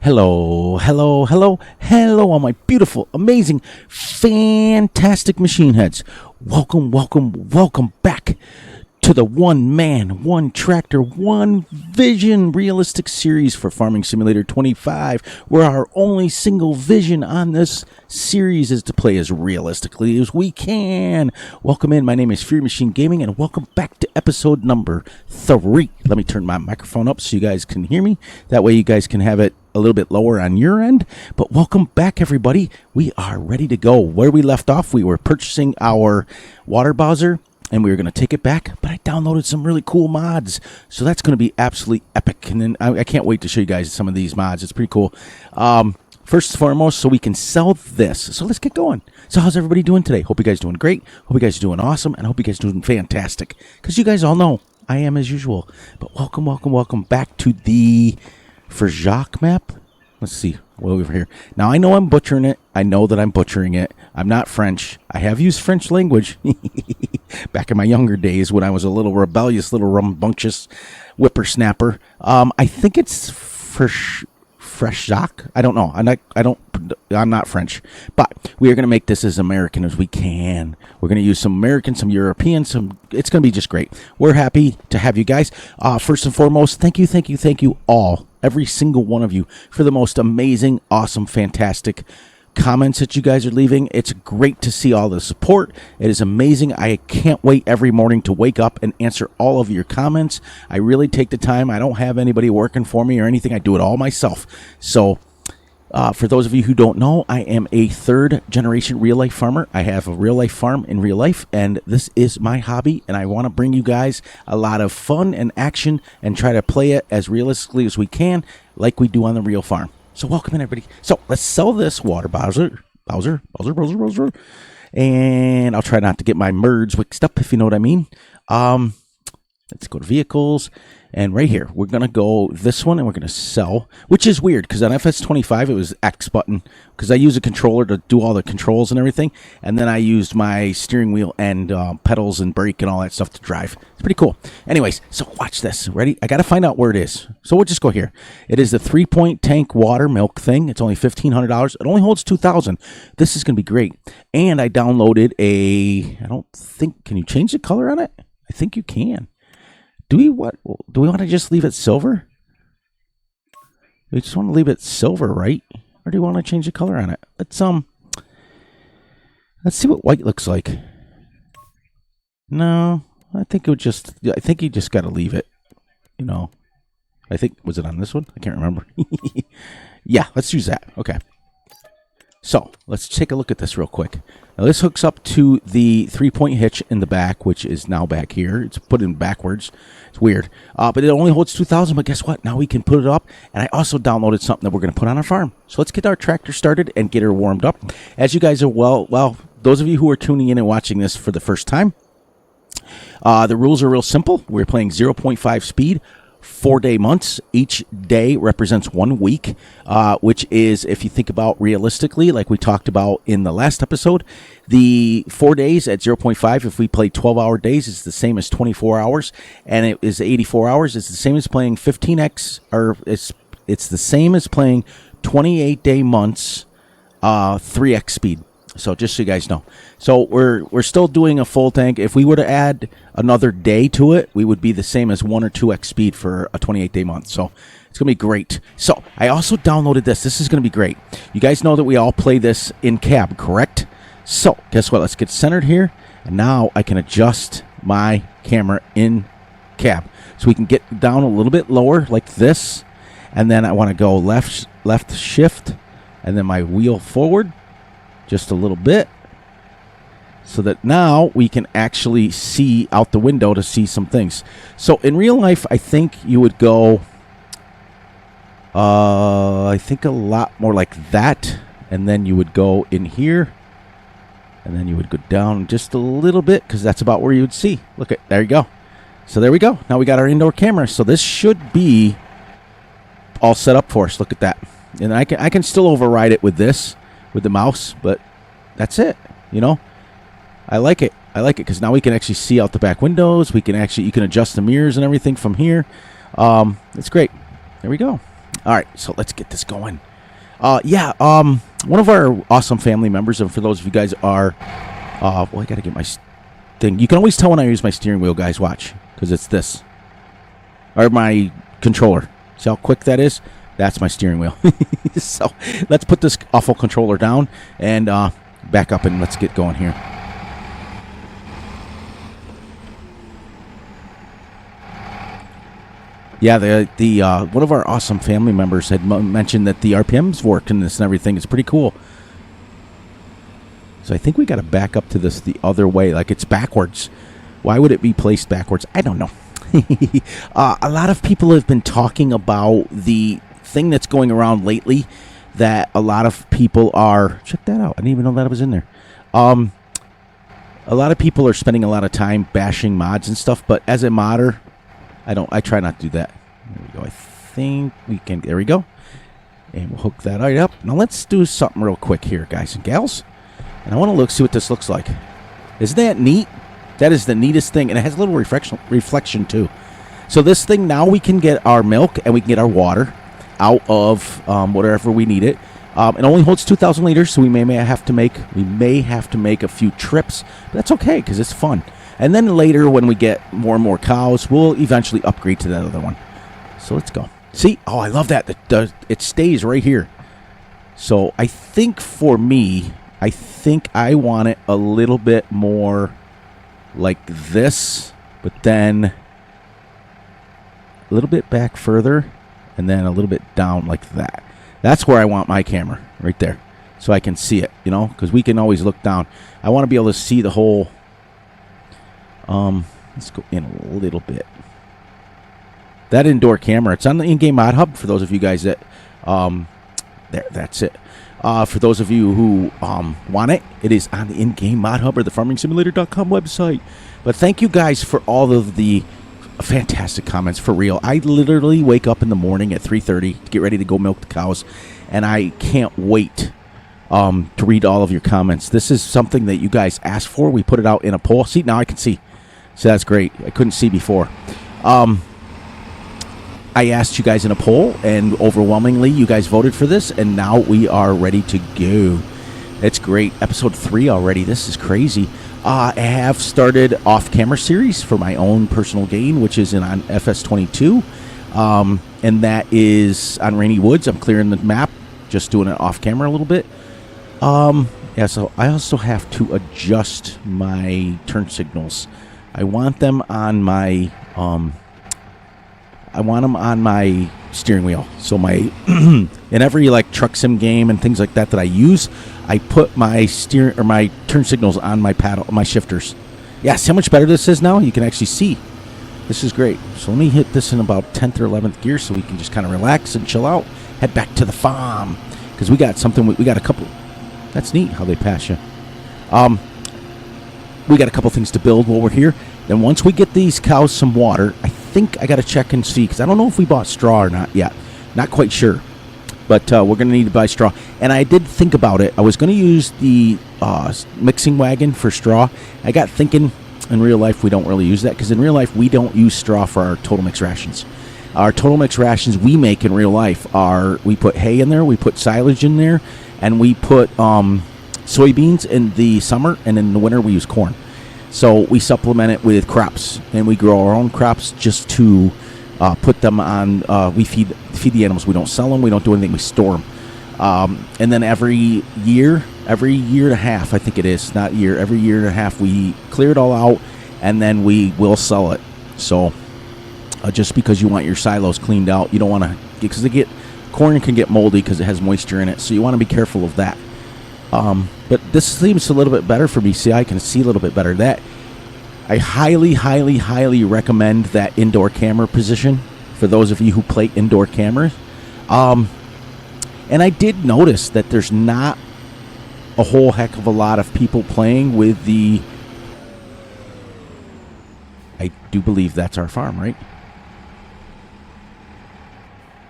Hello, hello, hello, hello, all my beautiful, amazing, fantastic machine heads. Welcome, welcome, welcome back to the One Man, One Tractor, One Vision realistic series for Farming Simulator 25, where our only single vision on this series is to play as realistically as we can. Welcome in. My name is Fury Machine Gaming, and welcome back to episode number 3. Let me turn my microphone up so you guys can hear me. That way you guys can have it a little bit lower on your end. But welcome back, everybody. We are ready to go. Where we left off, we were purchasing our water bowser, and we were going to take it back, but I downloaded some really cool mods. So that's going to be absolutely epic. And then I can't wait to show you guys some of these mods. It's pretty cool. First and foremost, so we can sell this. So let's get going. So how's everybody doing today? Hope you guys are doing great. Hope you guys are doing awesome. And I hope you guys are doing fantastic. Because you guys all know I am as usual. But welcome, welcome, welcome back to the Verjak map. Let's see. Well, over here. Now, I know I'm butchering it. I know that I'm butchering it. I'm not French. I have used French language back in my younger days when I was a little rebellious, little rambunctious whippersnapper. I think it's Verjak. I don't know. I'm not French. But we are going to make this as American as we can. We're going to use some American, some European, it's going to be just great. We're happy to have you guys. First and foremost, thank you all. Every single one of you for the most amazing, awesome, fantastic comments that you guys are leaving. It's great to see all the support. It is amazing. I can't wait every morning to wake up and answer all of your comments. I really take the time. I don't have anybody working for me or anything. I do it all myself. So for those of you who don't know, I am a third-generation real-life farmer. I have a real-life farm in real life, and this is my hobby, and I want to bring you guys a lot of fun and action and try to play it as realistically as we can, like we do on the real farm. So welcome in, everybody. So let's sell this water bowser, and I'll try not to get my merge mixed up, if you know what I mean. Let's go to vehicles. And right here, we're going to go this one, and we're going to sell, which is weird, because on FS25, it was X button, because I use a controller to do all the controls and everything, and then I used my steering wheel and pedals and brake and all that stuff to drive. It's pretty cool. Anyways, so watch this. Ready? I got to find out where it is. So we'll just go here. It is the 3-point tank water milk thing. It's only $1,500. It only holds 2,000. This is going to be great. And I downloaded can you change the color on it? I think you can. Do we want to just leave it silver? We just want to leave it silver, right? Or do you want to change the color on it? Let's see what white looks like. No, I think you just got to leave it. You know, was it on this one? I can't remember. Yeah, let's use that. Okay. So let's take a look at this real quick. Now this hooks up to the 3-point hitch in the back, which is now back here. It's put in backwards. It's weird. But it only holds 2,000. But guess what? Now we can put it up. And I also downloaded something that we're going to put on our farm. So let's get our tractor started and get her warmed up. As you guys are well, those of you who are tuning in and watching this for the first time, the rules are real simple. We're playing 0.5 speed. 4-day months. Each day represents 1 week, which is, if you think about realistically, like we talked about in the last episode, the 4 days at 0.5, if we play 12-hour days, it's the same as 24 hours, and it is 84 hours. It's the same as playing 15x, or it's the same as playing 28-day months, 3x speed. So just so you guys know. So we're still doing a full tank. If we were to add another day to it, we would be the same as 1 or 2x speed for a 28-day month. So it's going to be great. So I also downloaded this. This is going to be great. You guys know that we all play this in cab, correct? So guess what? Let's get centered here. And now I can adjust my camera in cab. So we can get down a little bit lower like this. And then I want to go left shift, and then my wheel forward. Just a little bit, so that now we can actually see out the window to see some things. So in real life, I think you would go, I think a lot more like that, and then you would go in here, and then you would go down just a little bit, because that's about where you would see. Look at, there you go. So there we go. Now we got our indoor camera. So this should be all set up for us. Look at that. And I can still override it with this, with the mouse, but that's it. You know, I like it because now we can actually see out the back windows. You can adjust the mirrors and everything from here. It's great. There we go. All right, so let's get this going. One of our awesome family members, and for those of you guys are, I got to get my thing. You can always tell when I use my steering wheel, guys. Watch, because it's this. Or my controller. See how quick that is? That's my steering wheel. So let's put this awful controller down and back up, and let's get going here. Yeah, the one of our awesome family members had mentioned that the RPMs worked in this and everything. It's pretty cool. So I think we got to back up to this the other way, like it's backwards. Why would it be placed backwards? I don't know. A lot of people have been talking about the thing that's going around lately that a lot of people are... Check that out. I didn't even know that it was in there. A lot of people are spending a lot of time bashing mods and stuff, but as a modder... I try not to do that. There we go. I think we can... There we go. And we'll hook that right up. Now let's do something real quick here, guys and gals. And I want to see what this looks like. Isn't that neat? That is the neatest thing. And it has a little reflection too. So this thing, now we can get our milk and we can get our water out of whatever we need it. It only holds 2,000 liters, so we may have to make a few trips. But that's okay because it's fun. And then later, when we get more and more cows, we'll eventually upgrade to that other one. So let's go. See? Oh, I love that. It stays right here. So I think for me, I want it a little bit more like this, but then a little bit back further, and then a little bit down like that. That's where I want my camera, right there. So I can see it, because we can always look down. I want to be able to see the whole... let's go in a little bit. That indoor camera, it's on the in-game mod hub for those of you guys that, that's it. For those of you who want it, it is on the in-game mod hub or the farmingsimulator.com website. But thank you guys for all of the fantastic comments, for real. I literally wake up in the morning at 3:30 to get ready to go milk the cows, and I can't wait to read all of your comments. This is something that you guys asked for. We put it out in a poll. See, now I can see. So that's great. I couldn't see before. I asked you guys in a poll, and overwhelmingly you guys voted for this, and now we are ready to go. It's great. Episode 3 already. This is crazy. I have started off-camera series for my own personal gain, which is on FS22, and that is on Rainy Woods. I'm clearing the map, just doing it off-camera a little bit. So I also have to adjust my turn signals. I want them on my steering wheel. So my in every like truck sim game and things like that I use, I put my my turn signals on my paddle, my shifters. Yeah, see how much better this is now? You can actually see. This is great. So let me hit this in about 10th or 11th gear so we can just kind of relax and chill out. Head back to the farm because we got a couple. That's neat how they pass you. We got a couple things to build while we're here. Then once we get these cows some water, I think I got to check and see, because I don't know if we bought straw or not yet. Not quite sure. But we're going to need to buy straw. And I did think about it. I was going to use the mixing wagon for straw. I got thinking, in real life, we don't really use that, because in real life, we don't use straw for our total mix rations. Our total mix rations we make in real life are, we put hay in there, we put silage in there, and we put soybeans in the summer, and in the winter we use corn. So we supplement it with crops, and we grow our own crops just to put them on. We feed the animals. We don't sell them. We don't do anything. We store them. And then every year and a half, I think it is, not year, every year and a half, we clear it all out, and then we will sell it. So just because you want your silos cleaned out, you don't want to, because corn can get moldy because it has moisture in it. So you want to be careful of that. But this seems a little bit better for me. See, I can see a little bit better. That I highly, highly, highly recommend that indoor camera position for those of you who play indoor cameras. And I did notice that there's not a whole heck of a lot of people playing with the... I do believe that's our farm, right?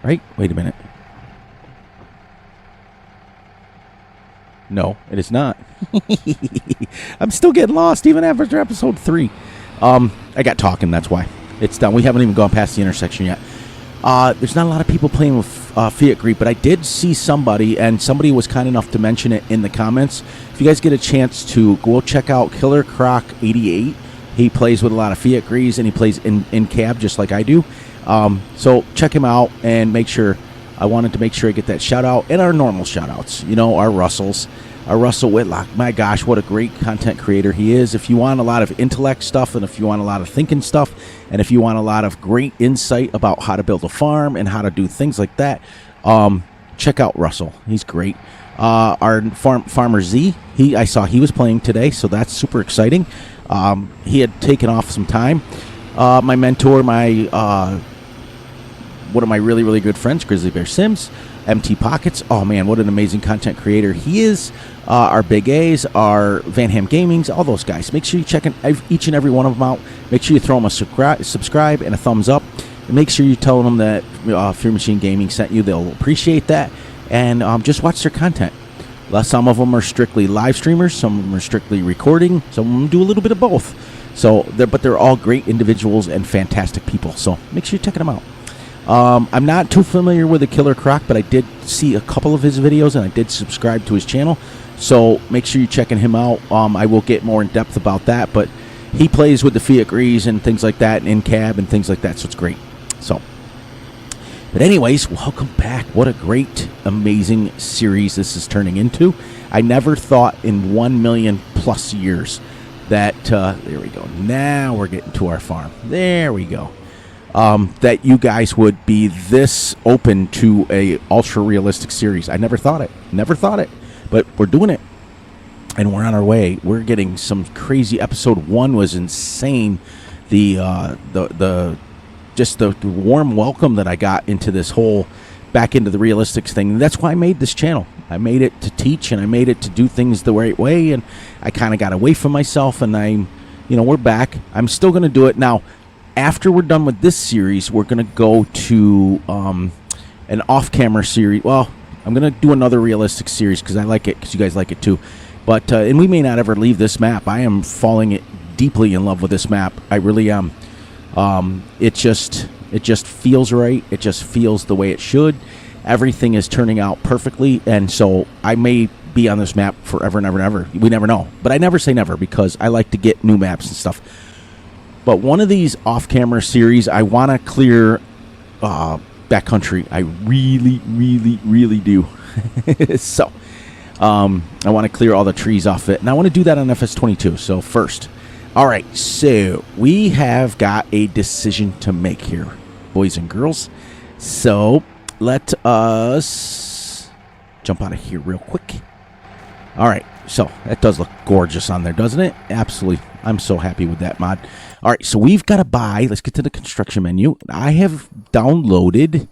Right? Wait a minute. No, it is not. I'm still getting lost even after episode 3. I got talking, that's why. It's done. We haven't even gone past the intersection yet. There's not a lot of people playing with Fiat Greet, but I did see somebody, and somebody was kind enough to mention it in the comments. If you guys get a chance to go check out Killer Croc 88, he plays with a lot of Fiat Greets, and he plays in cab just like I do. So check him out and make sure. I wanted to make sure I get that shout out and our normal shout outs. You know, our Russells. Our Russell Whitlock, my gosh, what a great content creator he is. If you want a lot of intellect stuff, and if you want a lot of thinking stuff, and if you want a lot of great insight about how to build a farm and how to do things like that, check out Russell. He's great. Our Farmer Z, I saw he was playing today, so that's super exciting. He had taken off some time. My mentor, one of my really, really good friends, Grizzly Bear Sims, MT Pockets. Oh, man, what an amazing content creator he is. Our Big A's, our Van Ham Gamings, all those guys. Make sure you check each and every one of them out. Make sure you throw them a subscribe and a thumbs up. And make sure you tell them that Fear Machine Gaming sent you. They'll appreciate that. And just watch their content. Some of them are strictly live streamers. Some of them are strictly recording. Some of them do a little bit of both. But they're all great individuals and fantastic people. So make sure you're checking them out. I'm not too familiar with the Killer Croc, but I did see a couple of his videos, and I did subscribe to his channel. So make sure you're checking him out. I will get more in depth about that, but he plays with the Fiat Grease and things like that, and in cab and things like that, so it's great. But anyways, welcome back. What a great, amazing series this is turning into. I never thought in 1 million plus years that, there we go. Now we're getting to our farm. There we go. That you guys would be this open to a ultra realistic series. I never thought it, but we're doing it, and we're on our way. We're getting some crazy. Episode 1 was insane. The warm welcome that I got into this whole back into the realistics thing. That's why I made this channel. I made it to teach, and I made it to do things the right way, and I kind of got away from myself, and we're back. I'm still going to do it now. After we're done with this series, we're going to go to an off-camera series. Well, I'm going to do another realistic series because I like it, because you guys like it too. But and we may not ever leave this map. I am falling deeply in love with this map. I really am. It just feels right. It just feels the way it should. Everything is turning out perfectly, and so I may be on this map forever and ever and ever. We never know. But I never say never, because I like to get new maps and stuff. But one of these off-camera series, I want to clear backcountry. I really, really, really do. So, I want to clear all the trees off it. And I want to do that on FS22. So, first. All right. So, we have got a decision to make here, boys and girls. So, let us jump out of here real quick. All right. So, that does look gorgeous on there, doesn't it? Absolutely. I'm so happy with that mod. All right, so we've got to buy. Let's get to the construction menu. I have downloaded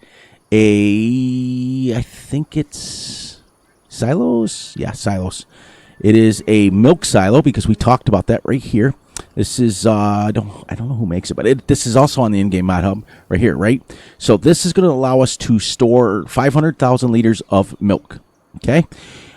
I think it's silos. Yeah, silos. It is a milk silo, because we talked about that right here. This is, I don't know who makes it, but this is also on the in-game mod hub right here, right? So this is going to allow us to store 500,000 liters of milk, okay?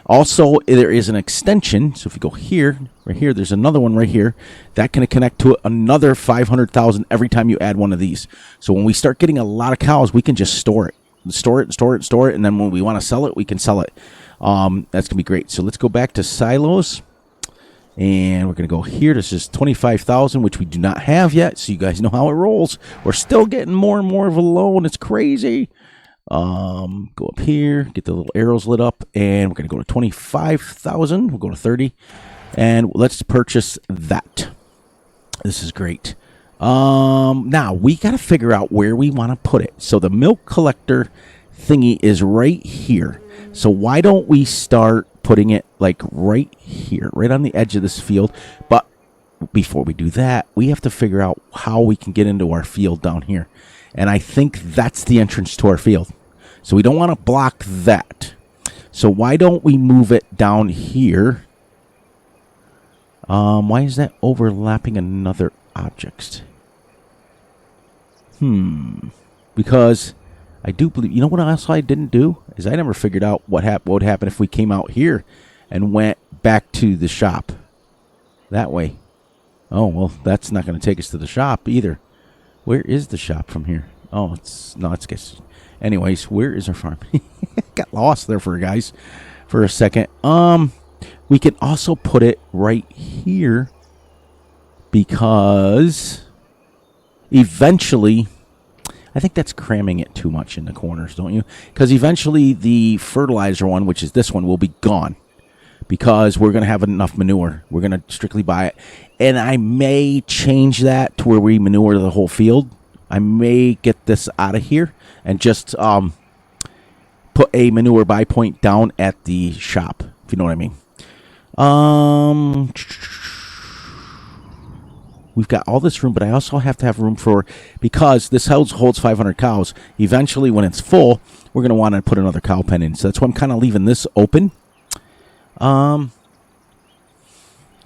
Also, there is an extension. So if you go here, right here, there's another one right here that can connect to another 500,000 every time you add one of these. So when we start getting a lot of cows, we can just store it. And then when we want to sell it, we can sell it. That's going to be great. So let's go back to silos. And we're going to go here. This is 25,000, which we do not have yet. So you guys know how it rolls. We're still getting more and more of a loan. It's crazy. Go up here, get the little arrows lit up, and we're going to go to 25,000. We'll go to 30, and let's purchase that. This is great. Now we got to figure out where we want to put it. So the milk collector thingy is right here. So why don't we start putting it like right here, right on the edge of this field? But before we do that, we have to figure out how we can get into our field down here. And I think that's the entrance to our field. So we don't want to block that. So why don't we move it down here? Why is that overlapping another object? Because I do believe... You know what else I didn't do? Is I never figured out what would happen if we came out here and went back to the shop. That way. Oh, well, that's not going to take us to the shop either. Where is the shop from here? Oh, it's Anyways, where is our farm? Got lost there for guys for a second. We can also put it right here because eventually, I think that's cramming it too much in the corners, don't you? Because eventually the fertilizer one, which is this one, will be gone because we're going to have enough manure. We're going to strictly buy it. And I may change that to where we manure the whole field. I may get this out of here and just put a manure buy point down at the shop, if you know what I mean. We've got all this room, but I also have to have room for, because this house holds 500 cows. Eventually, when it's full, we're going to want to put another cow pen in. So that's why I'm kind of leaving this open. You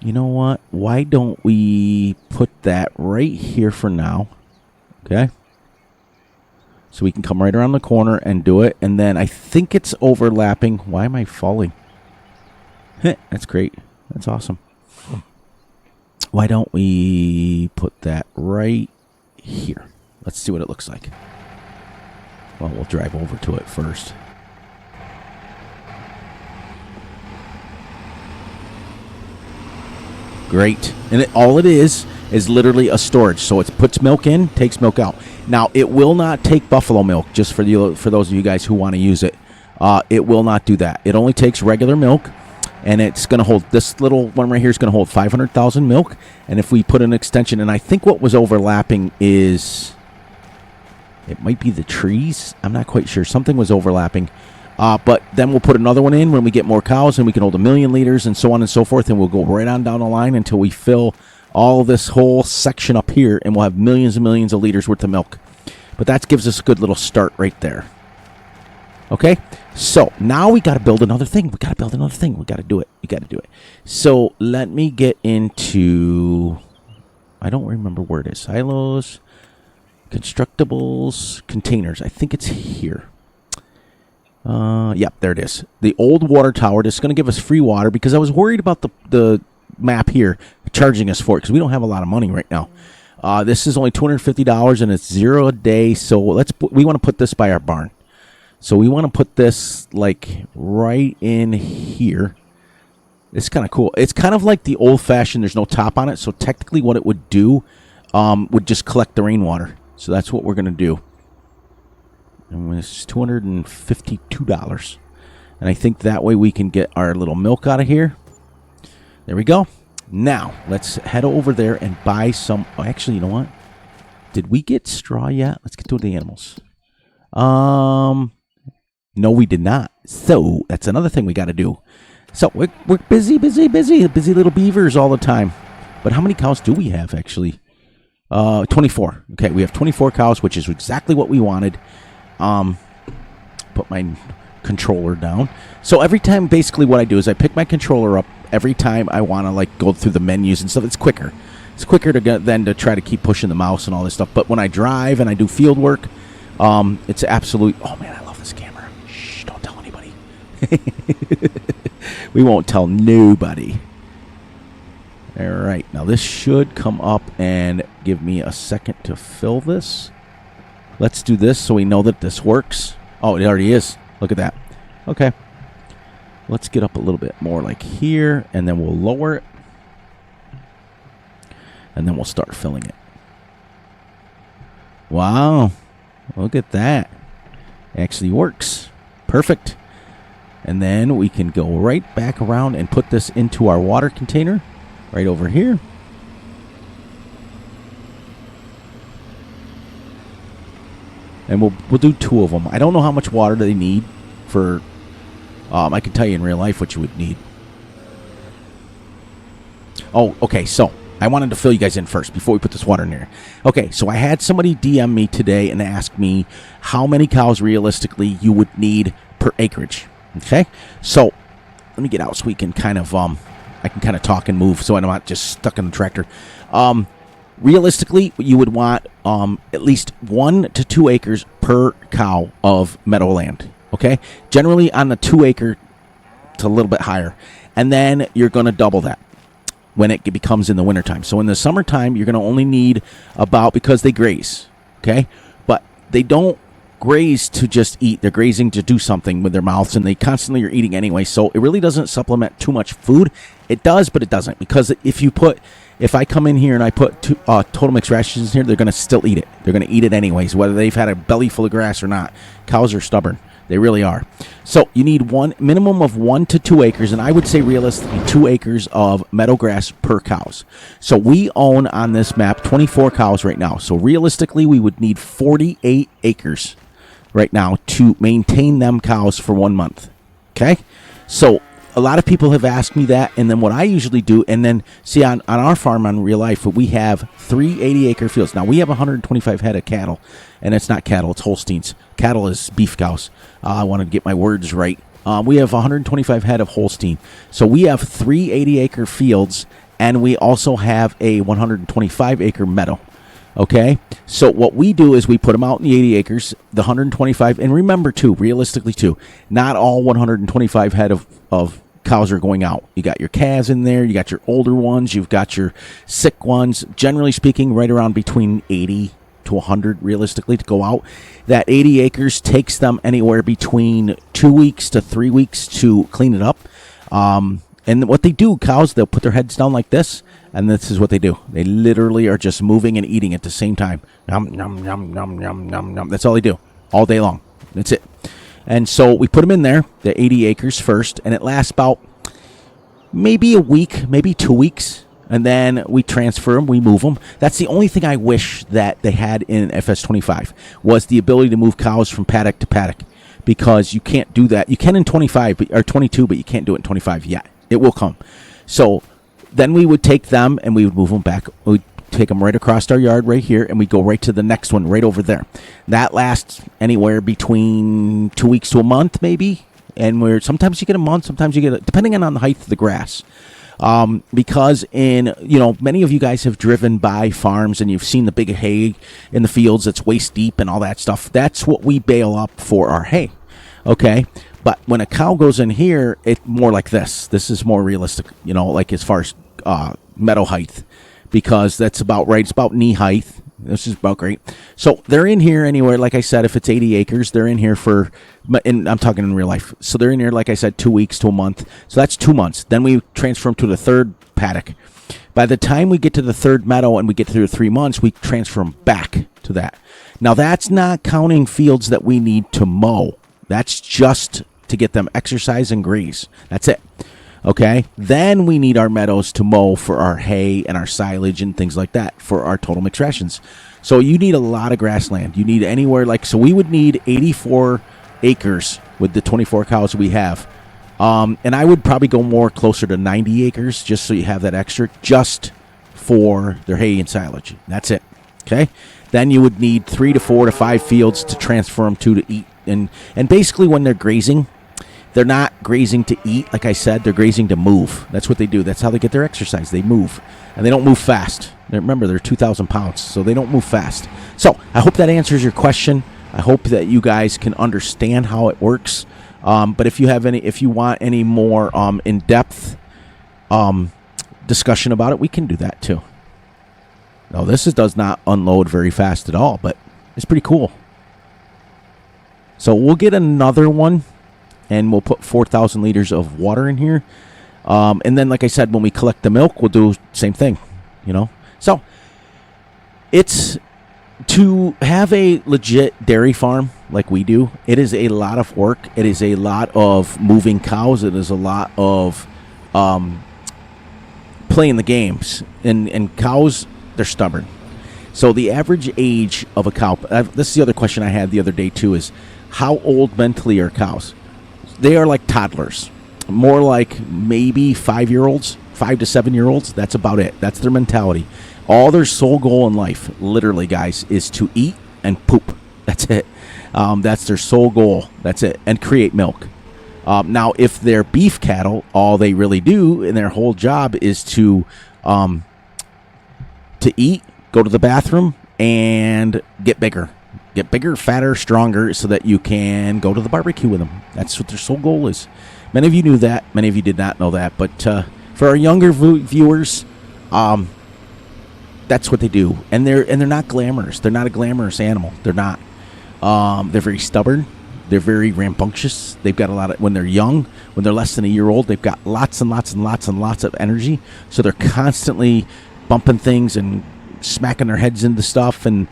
know what? Why don't we put that right here for now? Okay. So we can come right around the corner and do it. And then I think it's overlapping. Why am I falling? That's great. That's awesome. Why don't we put that right here? Let's see what it looks like. Well, we'll drive over to it first. Great. And all it is literally a storage. So it puts milk in, takes milk out. Now, it will not take buffalo milk, just for those of you guys who want to use it. It will not do that. It only takes regular milk, and it's going to hold, this little one right here is going to hold 500,000 milk. And if we put an extension, and I think what was overlapping is, it might be the trees. I'm not quite sure. Something was overlapping. But then we'll put another one in when we get more cows, and we can hold 1 million liters and so on and so forth, and we'll go right on down the line until we fill all this whole section up here, and we'll have millions and millions of liters worth of milk. But that gives us a good little start right there. Okay? So now we got to build another thing. We got to build another thing. We got to do it. We got to do it. So let me get into, I don't remember where it is. Silos, constructibles, containers. I think it's here. Yep, there it is. The old water tower. This is going to give us free water because I was worried about the map here charging us for it because we don't have a lot of money right now. This is only $250 and it's $0 a day. So we want to put this by our barn. So we want to put this like right in here. It's kind of cool. It's kind of like the old fashioned. There's no top on it. So technically what it would do would just collect the rainwater. So that's what we're going to do. And it's $252. And I think that way we can get our little milk out of here. There we go. Now, let's head over there and buy some. Oh, actually, you know what? Did we get straw yet? Let's get to the animals. No, we did not. So, that's another thing we got to do. So, we're busy little beavers all the time. But how many cows do we have, actually? 24. Okay, we have 24 cows, which is exactly what we wanted. Put my controller down. So every time, basically what I do is I pick my controller up every time I want to like go through the menus and stuff. It's quicker. It's quicker to get than to try to keep pushing the mouse and all this stuff. But when I drive and I do field work, it's absolute. Oh man, I love this camera. Shh, don't tell anybody. We won't tell nobody. All right, now this should come up and give me a second to fill this. Let's do this so we know that this works. Oh, it already is. Look at that. Okay. Let's get up a little bit more like here, and then we'll lower it. And then we'll start filling it. Wow. Look at that. Actually works. Perfect. And then we can go right back around and put this into our water container right over here. And we'll do 2 of them. I don't know how much water they need for. I can tell you in real life what you would need. Oh, okay. So I wanted to fill you guys in first before we put this water in here. Okay, so I had somebody DM me today and ask me how many cows realistically you would need per acreage. Okay, so let me get out so we can kind of I can kind of talk and move so I'm not just stuck in the tractor. Realistically, you would want at least 1 to 2 acres per cow of meadowland. Okay, generally on the 2 acre to a little bit higher, and then you're going to double that when it becomes in the wintertime. So in the summertime, you're going to only need about, because they graze, okay, but they don't graze to just eat. They're grazing to do something with their mouths, and they constantly are eating anyway. So it really doesn't supplement too much food. It does, but it doesn't, because if I come in here and I put Total Mix rations in here, they're going to still eat it. They're going to eat it anyways, whether they've had a belly full of grass or not. Cows are stubborn. They really are. So you need minimum of 1 to 2 acres, and I would say realistically 2 acres of meadow grass per cows. So we own on this map 24 cows right now. So realistically, we would need 48 acres right now to maintain them cows for 1 month. Okay? So a lot of people have asked me that, and then what I usually do, and then see on our farm on Real Life, we have 3 80-acre fields. Now we have 125 head of cattle, and it's not cattle, it's Holsteins. Cattle is beef cows. I want to get my words right. We have 125 head of Holstein. So we have 3 80-acre fields, and we also have a 125-acre meadow. Okay, so what we do is we put them out in the 80 acres, the 125, and remember too, realistically too, not all 125 head of cows are going out. You got your calves in there, you got your older ones, you've got your sick ones. Generally speaking, right around between 80 to 100 realistically to go out. That 80 acres takes them anywhere between 2 weeks to 3 weeks to clean it up. And what they do, cows, they'll put their heads down like this, and this is what they do. They literally are just moving and eating at the same time. Yum, yum, yum, yum, yum, yum, yum. That's all they do, all day long. That's it. And so we put them in there, the 80 acres first, and it lasts about maybe a week, maybe 2 weeks, and then we transfer them, we move them. That's the only thing I wish that they had in FS25 was the ability to move cows from paddock to paddock, because you can't do that. You can in 25 or 22, but you can't do it in 25 yet. It will come. So then we would take them and we would move them back. We'd take them right across our yard right here, and we go right to the next one right over there. That lasts anywhere between 2 weeks to a month, maybe. And sometimes you get a month, sometimes you get depending on the height of the grass. Because many of you guys have driven by farms and you've seen the big hay in the fields that's waist deep and all that stuff. That's what we bale up for our hay. Okay. But when a cow goes in here, it's more like this. This is more realistic, like as far as meadow height, because that's about right. It's about knee height. This is about great. So they're in here anywhere, like I said, if it's 80 acres, they're in here and I'm talking in real life. So they're in here, like I said, 2 weeks to a month. So that's 2 months. Then we transfer them to the third paddock. By the time we get to the third meadow and we get through 3 months, we transfer them back to that. Now, that's not counting fields that we need to mow. That's just to get them exercise and graze. That's it. Okay? Then we need our meadows to mow for our hay and our silage and things like that for our Total Mix rations. So you need a lot of grassland. You need anywhere so we would need 84 acres with the 24 cows we have. And I would probably go more closer to 90 acres just so you have that extra just for their hay and silage. That's it. Okay? Then you would need 3 to 4 to 5 fields to transfer them to eat. And basically when they're grazing, they're not grazing to eat, like I said. They're grazing to move. That's what they do. That's how they get their exercise. They move. And they don't move fast. Remember, they're 2,000 pounds, so they don't move fast. So I hope that answers your question. I hope that you guys can understand how it works. But if you want any more in-depth discussion about it, we can do that too. No, this does not unload very fast at all, but it's pretty cool. So we'll get another one, and we'll put 4,000 liters of water in here. And then, like I said, when we collect the milk, we'll do the same thing, So it's to have a legit dairy farm like we do, it is a lot of work. It is a lot of moving cows. It is a lot of playing the games. And cows, they're stubborn. So the average age of a cow, this is the other question I had the other day too, is how old mentally are cows? They are like toddlers, more like maybe 5-year-olds, 5 to 7-year-olds. That's about it. That's their mentality. All their sole goal in life, literally, guys, is to eat and poop. That's it. That's their sole goal. That's it. And create milk. Now, if they're beef cattle, all they really do and their whole job is to eat, go to the bathroom, and get bigger. Get bigger, fatter, stronger, so that you can go to the barbecue with them. That's what their sole goal is. Many of you knew that. Many of you did not know that. But for our younger viewers, that's what they do. And they're not glamorous. They're not a glamorous animal. They're not. They're very stubborn. They're very rambunctious. They've got a lot of, when they're young, when they're less than a year old, they've got lots and lots and lots and lots of energy. So they're constantly bumping things and smacking their heads into stuff. And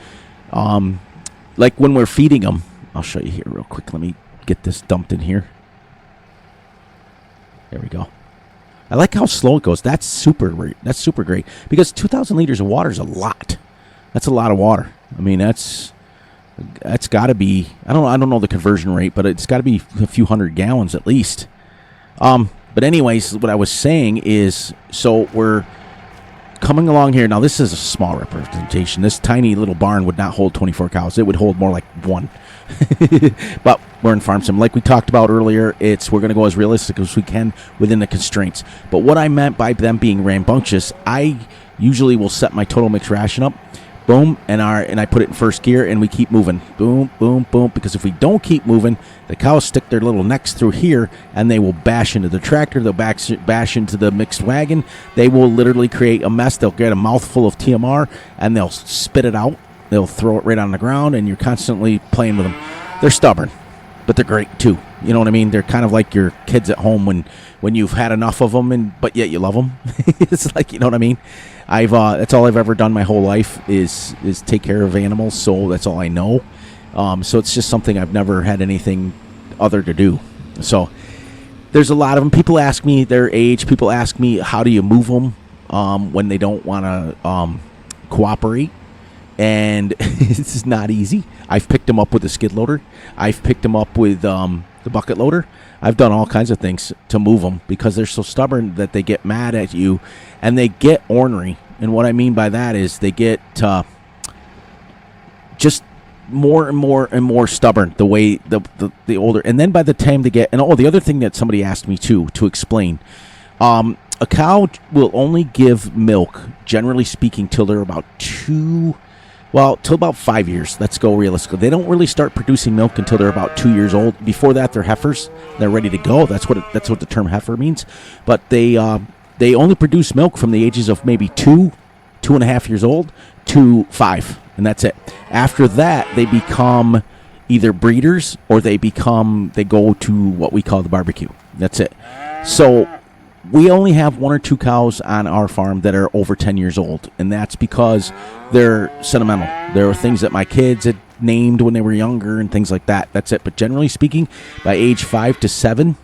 like when we're feeding them, I'll show you here real quick. Let me get this dumped in here. There we go. I like how slow it goes. That's super great. That's super great because 2,000 liters of water is a lot. That's a lot of water. I mean, that's got to be. I don't know the conversion rate, but it's got to be a few hundred gallons at least. But anyways, what I was saying is, so we're coming along here. Now, this is a small representation. This tiny little barn would not hold 24 cows. It would hold more like one. But we're in farm sim. Like we talked about earlier, we're going to go as realistic as we can within the constraints. But what I meant by them being rambunctious, I usually will set my total mix ration up. Boom, and I put it in first gear, and we keep moving. Boom, boom, boom. Because if we don't keep moving, the cows stick their little necks through here, and they will bash into the tractor. They'll bash into the mixed wagon. They will literally create a mess. They'll get a mouthful of TMR, and they'll spit it out. They'll throw it right on the ground, and you're constantly playing with them. They're stubborn, but they're great too. You know what I mean? They're kind of like your kids at home when you've had enough of them, but yet you love them. It's like, you know what I mean? That's all I've ever done my whole life is take care of animals. So that's all I know. So it's just something I've never had anything other to do. So there's a lot of them. People ask me their age. People ask me, how do you move them when they don't want to cooperate? And this is not easy. I've picked them up with a skid loader. I've picked them up with the bucket loader. I've done all kinds of things to move them because they're so stubborn that they get mad at you and they get ornery. And what I mean by that is they get just more and more and more stubborn the way the older. And then by the time they get, and the other thing that somebody asked me to explain, a cow will only give milk, generally speaking, till they're about till about 5 years. Let's go realistically. They don't really start producing milk until they're about 2 years old. Before that, they're heifers. They're ready to go. That's what the term heifer means. But they only produce milk from the ages of maybe 2.5 years old to 5, and that's it. After that, they become either breeders or they go to what we call the barbecue. That's it. So we only have 1 or 2 cows on our farm that are over 10 years old, and that's because they're sentimental. There are things that my kids had named when they were younger and things like that. That's it. But generally speaking, by age 5 to 7,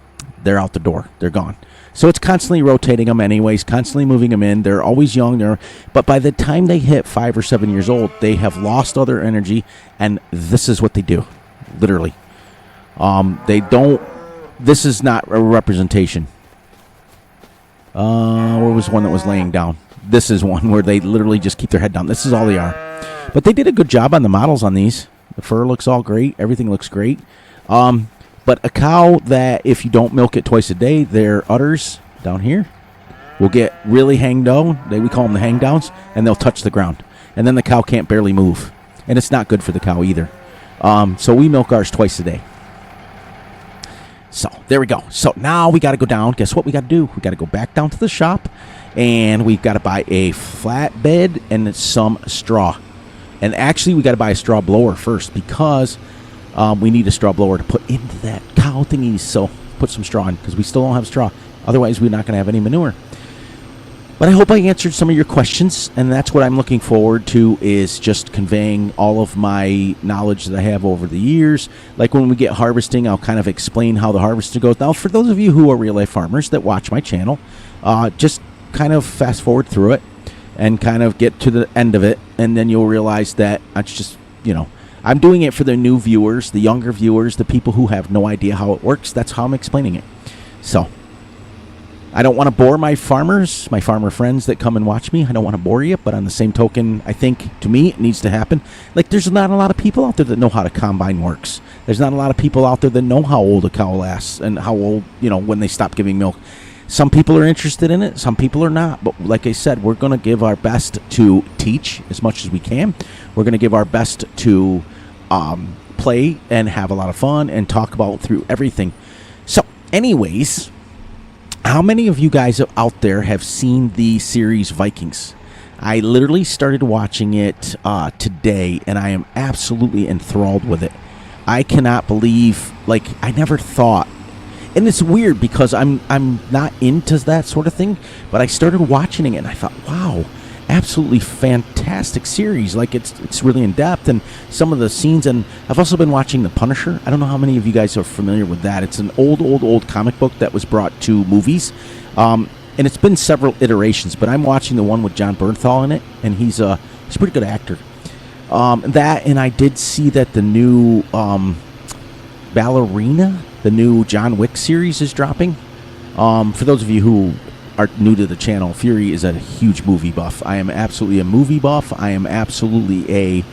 they're out the door. They're gone. So it's constantly rotating them anyways, constantly moving them in. They're always young. But by the time they hit 5 or 7 years old, they have lost all their energy, and this is what they do, literally. This is not a representation. Where was one that was laying down? This is one where they literally just keep their head down. This is all they are. But they did a good job on the models on these. The fur looks all great. Everything looks great. But a cow that, if you don't milk it twice a day, their udders down here will get really hang down. We call them the hang downs, and they'll touch the ground. And then the cow can't barely move. And it's not good for the cow either. So we milk ours twice a day. So there we go. So now we got to go down. Guess what we got to do? We got to go back down to the shop, and we've got to buy a flatbed and some straw. And actually, we got to buy a straw blower first because we need a straw blower to put into that cow thingy. So put some straw in because we still don't have straw. Otherwise, we're not going to have any manure. But I hope I answered some of your questions, and that's what I'm looking forward to, is just conveying all of my knowledge that I have over the years. Like when we get harvesting, I'll kind of explain how the harvesting goes. Now, for those of you who are real-life farmers that watch my channel, just kind of fast forward through it and kind of get to the end of it, and then you'll realize that it's just, I'm doing it for the new viewers, the younger viewers, the people who have no idea how it works. That's how I'm explaining it. So I don't want to bore my farmers, my farmer friends that come and watch me. I don't want to bore you, but on the same token, I think, to me, it needs to happen. Like, there's not a lot of people out there that know how the combine works. There's not a lot of people out there that know how old a cow lasts and how old, when they stop giving milk. Some people are interested in it. Some people are not. But like I said, we're going to give our best to teach as much as we can. We're going to give our best to play and have a lot of fun and talk about through everything. So, anyways, how many of you guys out there have seen the series Vikings? I literally started watching it today, and I am absolutely enthralled with it. I cannot believe, like, I never thought, and it's weird because I'm not into that sort of thing, but I started watching it and I thought, wow, absolutely fantastic series. Like, it's really in depth, and some of the scenes. And I've also been watching The Punisher. I don't know how many of you guys are familiar with that. It's an old comic book that was brought to movies, and it's been several iterations. But I'm watching the one with John Bernthal in it, and he's a pretty good actor. That, and I did see that the new Ballerina, the new John Wick series, is dropping. For those of you who are new to the channel, Fury is a huge movie buff. I am absolutely a movie buff. I am absolutely a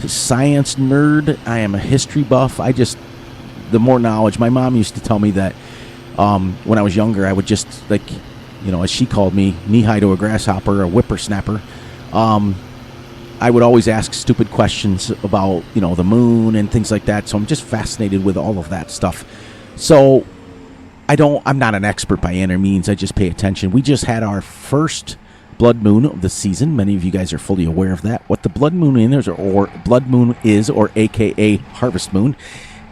science nerd. I am a history buff. The more knowledge. My mom used to tell me that when I was younger, I would just, like, as she called me, knee-high to a grasshopper, a whippersnapper. I would always ask stupid questions about, the moon and things like that. So I'm just fascinated with all of that stuff. So I'm not an expert by any means. I just pay attention. We just had our first blood moon of the season. Many of you guys are fully aware of that. What the blood moon is, or AKA harvest moon.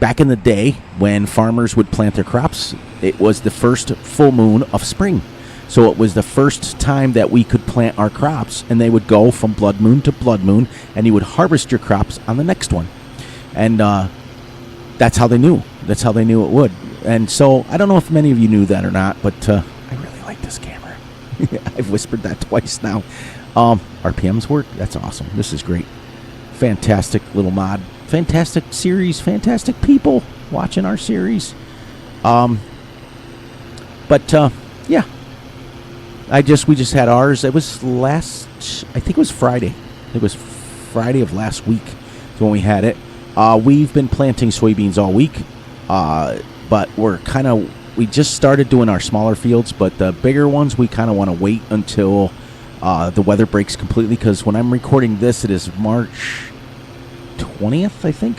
Back in the day when farmers would plant their crops, it was the first full moon of spring. So it was the first time that we could plant our crops, and they would go from blood moon to blood moon, and you would harvest your crops on the next one. And that's how they knew. That's how they knew it would. And so I don't know if many of you knew that or not, but I really like this camera. I've whispered that twice now. RPMs work. That's awesome. This is great. Fantastic little mod. Fantastic series. Fantastic people watching our series. Yeah. We just had ours. It was I think it was Friday. It was Friday of last week when we had it. We've been planting soybeans all week. But we just started doing our smaller fields, but the bigger ones, we kind of want to wait until the weather breaks completely, because when I'm recording this, it is March 20th, I think.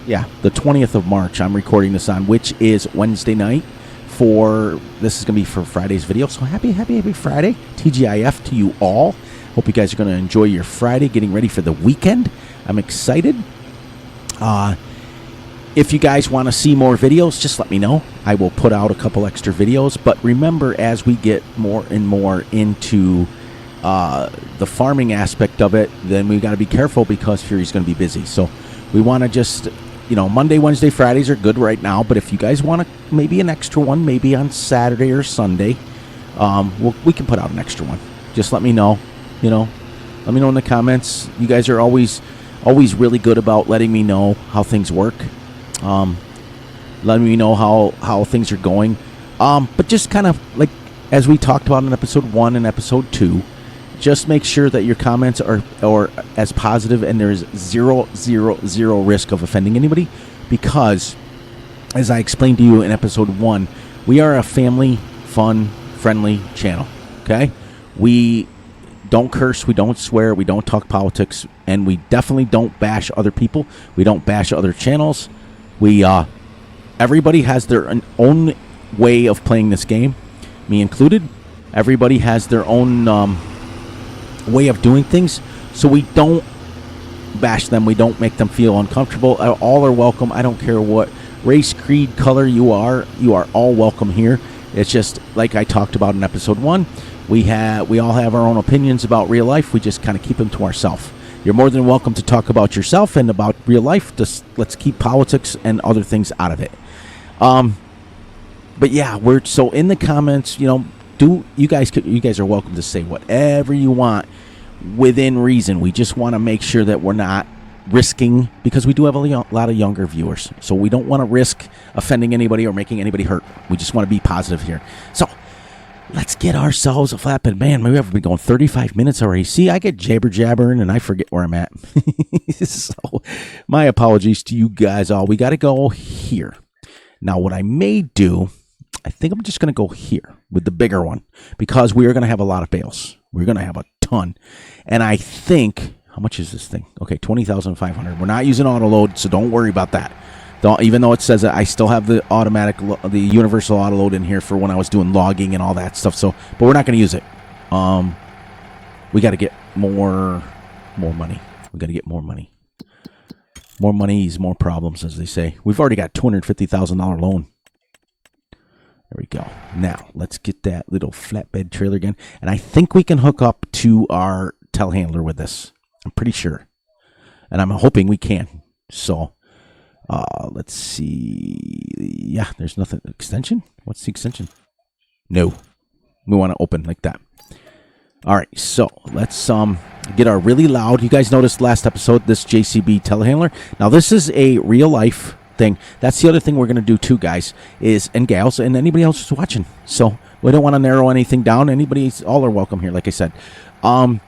Yeah, the 20th of March I'm recording this on, which is Wednesday night. This is going to be for Friday's video. So happy Friday. TGIF to you all. Hope you guys are going to enjoy your Friday, getting ready for the weekend. I'm excited. If you guys want to see more videos, just let me know. I will put out a couple extra videos. But remember, as we get more and more into the farming aspect of it, then we've got to be careful, because Fury's going to be busy. So we want to just, Monday, Wednesday, Fridays are good right now. But if you guys want maybe an extra one, maybe on Saturday or Sunday, we can put out an extra one. Just let me know. Let me know in the comments. You guys are always really good about letting me know how things work. Letting me know how things are going. But just kind of like as we talked about in episode 1 and episode 2, just make sure that your comments are as positive, and there's zero risk of offending anybody, because as I explained to you in episode 1, we are a family, fun, friendly channel. Okay? We don't curse, we don't swear, we don't talk politics, and we definitely don't bash other people. We don't bash other channels. Everybody has their own way of playing this game, me included. Everybody has their own way of doing things, so we don't bash them. We don't make them feel uncomfortable. All are welcome. I don't care what race, creed, color you are all welcome here. It's just like I talked about in episode 1. We all have our own opinions about real life. We just kind of keep them to ourselves. You're more than welcome to talk about yourself and about real life. Just let's keep politics and other things out of it. But yeah, so in the comments, you guys are welcome to say whatever you want within reason. We just want to make sure that we're not risking, because we do have a lot of younger viewers, so we don't want to risk offending anybody or making anybody hurt. We just want to be positive here. So let's get ourselves a flatbed. Man, maybe I've been going 35 minutes already. See, I get jabbering and I forget where I'm at. So my apologies to you guys all. We got to go here. Now, what I may do, I think I'm just going to go here with the bigger one, because we are going to have a lot of bales. We're going to have a ton. And I think, how much is this thing? Okay, 20,500. We're not using auto load, so don't worry about that. Even though it says that, I still have the the universal auto load in here for when I was doing logging and all that stuff. So, but we're not going to use it. We got to get more money. We got to get more money. More money is more problems, as they say. We've already got $250,000 loan. There we go. Now, let's get that little flatbed trailer again. And I think we can hook up to our telehandler with this. I'm pretty sure. And I'm hoping we can. So, let's see. Yeah, there's nothing. Extension? What's the extension? No. We want to open like that. All right, so let's get our really loud. You guys noticed last episode, this JCB telehandler. Now, this is a real-life thing. That's the other thing we're going to do too, guys, and gals, and anybody else who's watching. So we don't want to narrow anything down. All are welcome here, like I said. We're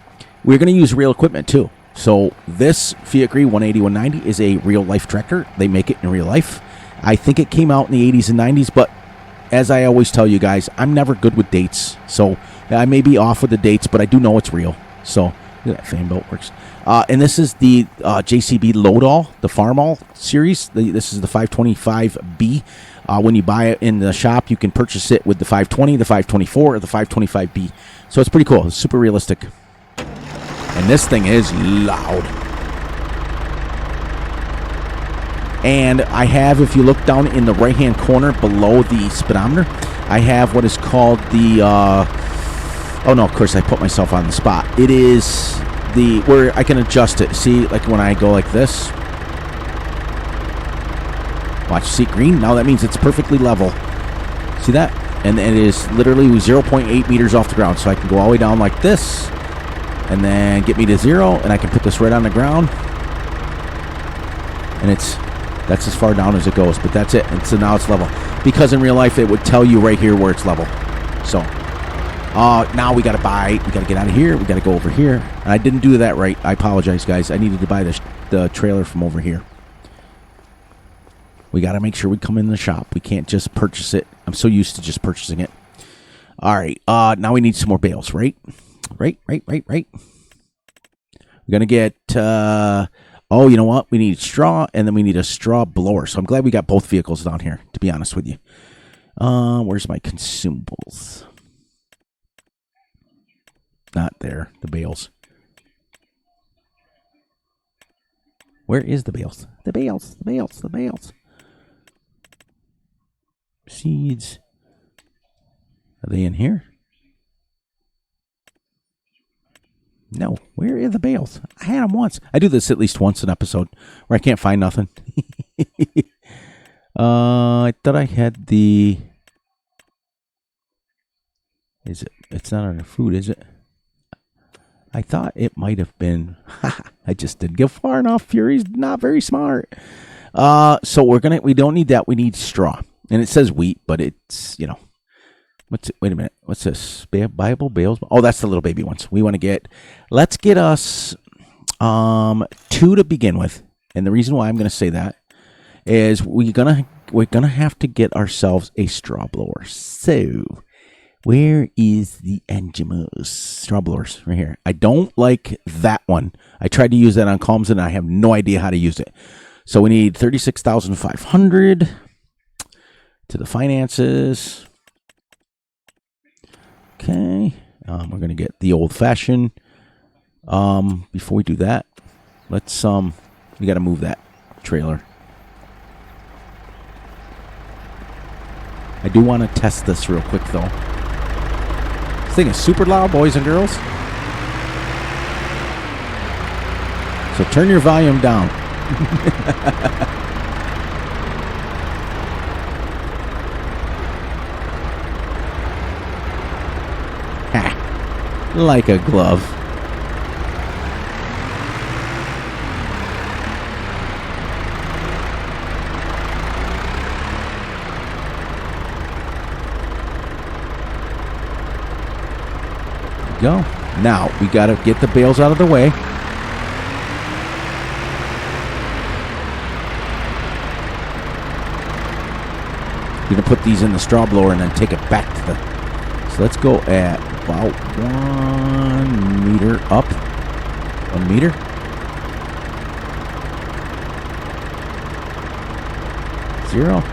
going to use real equipment too. So this Fiat Gree 180 190 is a real-life tractor. They make it in real life. I think it came out in the 80s and 90s, but as I always tell you guys, I'm never good with dates. So I may be off with the dates, but I do know it's real. So look at that fan belt works. And this is the JCB Load-All, the Farm-All series. This is the 525B. When you buy it in the shop, you can purchase it with the 520, the 524, or the 525B. So it's pretty cool. It's super realistic. And this thing is loud. And I have, if you look down in the right-hand corner below the speedometer, I have what is called the... oh, no, of course, I put myself on the spot. It is where I can adjust it. See, like when I go like this. Watch, see green? Now that means it's perfectly level. See that? And it is literally 0.8 meters off the ground. So I can go all the way down like this. And then get me to 0. And I can put this right on the ground. And that's as far down as it goes. But that's it. And so now it's level. Because in real life, it would tell you right here where it's level. So... now we got to get out of here. We got to go over here. And I didn't do that right. I apologize, guys. I needed to buy the trailer from over here. We got to make sure we come in the shop. We can't just purchase it. I'm so used to just purchasing it. All right. Now we need some more bales, right? Right. We're going to get, oh, you know what? We need straw, and then we need a straw blower. So I'm glad we got both vehicles down here, to be honest with you. Where's my consumables? Not there. The bales. Where is the bales? The bales. Seeds. Are they in here? No. Where are the bales? I had them once. I do this at least once an episode where I can't find nothing. I thought I had the... Is it? It's not under food, is it? I thought it might have been. I just didn't get far enough. Fury's not very smart. So we don't need that. We need straw. And it says wheat, but it's, wait a minute. What's this? Bible bales? Oh, that's the little baby ones. We want to let's get us 2 to begin with. And the reason why I'm going to say that is we're going to have to get ourselves a straw blower. So, where is the Angemos straw blowers? Right here. I don't like that one. I tried to use that on Calms and I have no idea how to use it. So we need $36,500 to the finances. Okay. We're going to get the old fashioned. Before we do that, let's, we got to move that trailer. I do want to test this real quick though. This thing is super loud, boys and girls. So turn your volume down. Ha. Like a glove. Go. Now we got to get the bales out of the way. You're going to put these in the straw blower and then take it back to the... So let's go at about 1 meter up. 1 meter. Zero.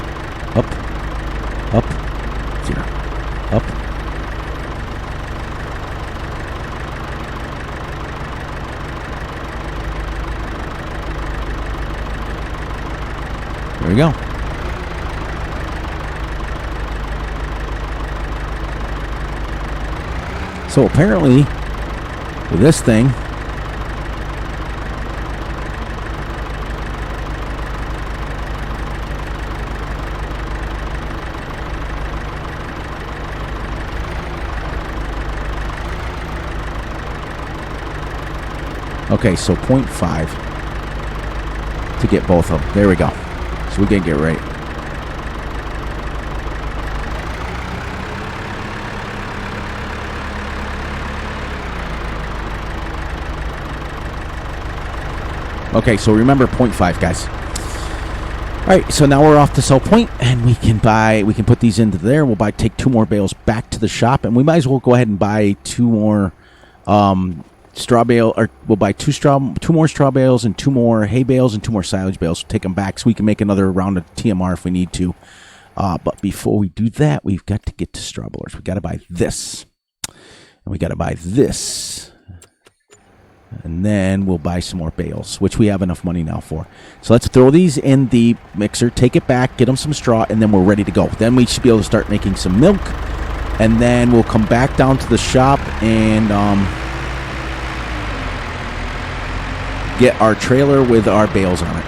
Up. Zero. Up. There we go. So apparently, with this thing, okay, so 0.5 to get both of them. There we go. So we can get right. Okay, so remember 0.5, guys. All right, so now we're off to sell point, and we can put these into there. We'll take 2 more bales back to the shop, and we might as well go ahead and buy 2 more straw bale, or we'll buy 2 more straw bales and 2 more hay bales and 2 more silage bales. We'll take them back so we can make another round of TMR if we need to. But before we do that, we've got to get to straw balers. We got to buy this, and we got to buy this. And then we'll buy some more bales, which we have enough money now for. So let's throw these in the mixer, take it back, get them some straw, and then we're ready to go. Then we should be able to start making some milk. And then we'll come back down to the shop and get our trailer with our bales on it.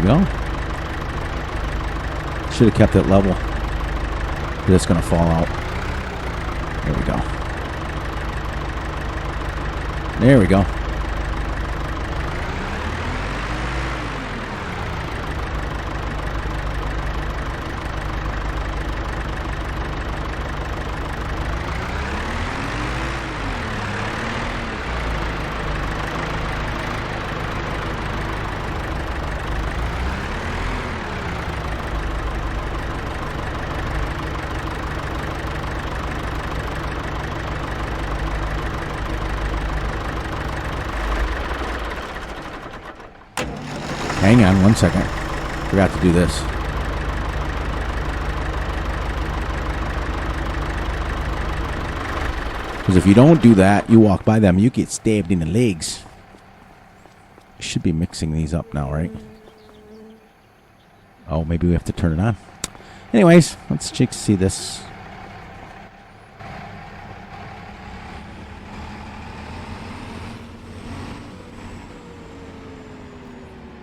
Go. Should have kept it level. It's going to fall out. There we go. There we go. Hang on 1 second. Forgot to do this. Because if you don't do that, you walk by them, you get stabbed in the legs. Should be mixing these up now, right? Oh, maybe we have to turn it on. Anyways, let's check to see this.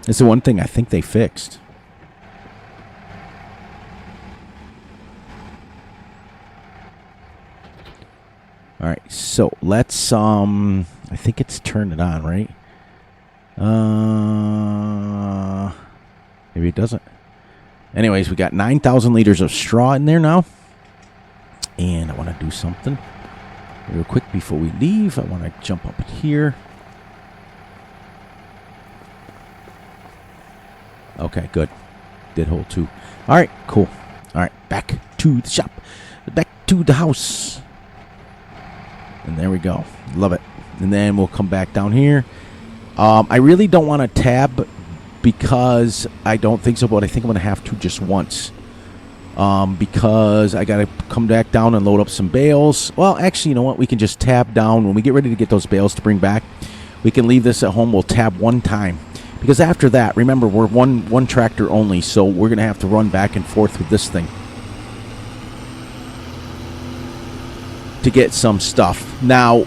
It's the one thing I think they fixed. All right, so let's I think it's turned it on, right? Maybe it doesn't. Anyways, we got 9,000 liters of straw in there now. And I want to do something real quick before we leave. I want to jump up here. Okay, good. Did hole 2. All right, cool. All right, back to the shop. Back to the house. And there we go. Love it. And then we'll come back down here. I really don't want to tab because I don't think so, but I think I'm going to have to just once. Because I got to come back down and load up some bales. Well, actually, you know what? We can just tab down. When we get ready to get those bales to bring back, we can leave this at home. We'll tab one time. Because after that, remember, we're one tractor only, so we're going to have to run back and forth with this thing to get some stuff. Now,